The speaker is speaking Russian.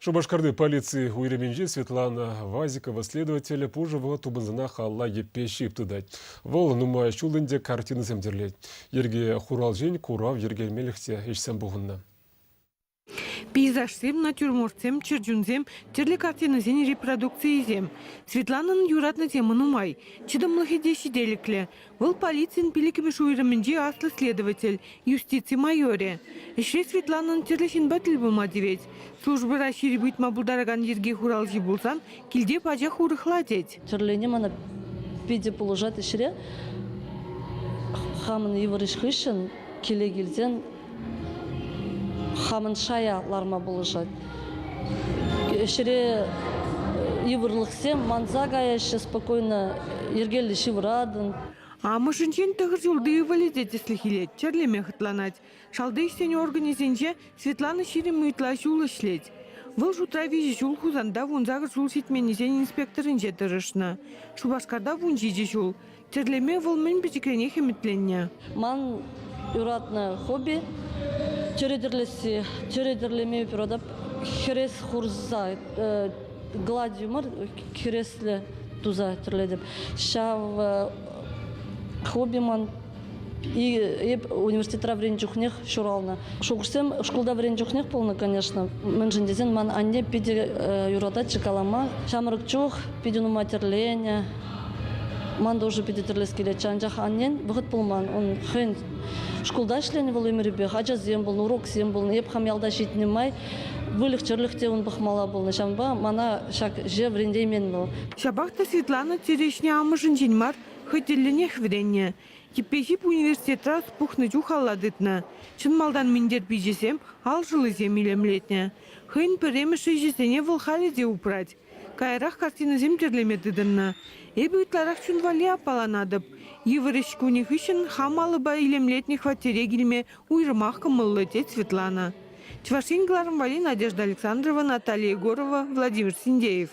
Шубашкарды полиции уйременже Светлана Вазикова следователя пужевого тубынзына халла еппешип тудать. Вол нумай шулынде картины земдерлет. Ерге хуралжень курав ергельмелихте ешсем буғынна. Пейзажсем, натюрмортсем, черджунзем, терлі картинызен репродукциязем. Светланын юратны темын умай. Чыдымлығы дешиделіклі. Выл полициян пилікіміш уйрымынже аслы следователь, юстиции майоре. Ишре Светланын терлішін бәтіл бұлма девет. Службы расшири бұйтма бұлдараган ерге хуралжи болсан, келде пажа хурықла дед. Терлені мана пиде положат ишре. Хамын еварышқышын келе келден хамын шаяларма болжат. Шире еврлыксем манзага еще спокойно ергелли шиврадын. А мышынчен тығыр жылды валидетеслі хилет, черлеме хытланать. Шалды істене организенже Светлана ширим мытла жул ішлет. Выл жутра вижи жул хузанда вунзагы жул сетменезен инспекторын жетірішна. Шубашкарда вун жиде жул. Черлеме выл мін бізікрене хеметленне. Ман юратны хобби. Чередерлеме продап херес хурза гладиумар хересле туза терледеп. Шав хобби ман и университетра врен жухнех шурална. Шугурсем школда врен жухнех полно, конечно. Менжендезен ман анне пиде юрата чекалама. Шамрык чух пиде ну матерленя. Ман тоже пиде терлескеле чанжах аннен выход полман. Он хен школда шлен был имербе, хача зем был, урок зем был, еп хамялда шитнемай, вылих черлихте он бахмала был, шамба мана шак же врендеймен был. Шабахта Светлана терешне амышын женмар, хотеллене хвренне. Кипешип университетра спухны жухалладытна. Чын малдан миндер бижесем, ал жылы земилемлетне. Хын перемеші жесене выл халеде упрать. Кайрах картина земтерлемедыдынна. Эбі үтларах чын вали апаланадып. Еврышкуних ишін хамалы ба илемлетних ватере гильме уйрымах кымыллы тет Светлана. Чвашингларым вали Надежда Александрова, Наталья Егорова, Владимир Синдеев.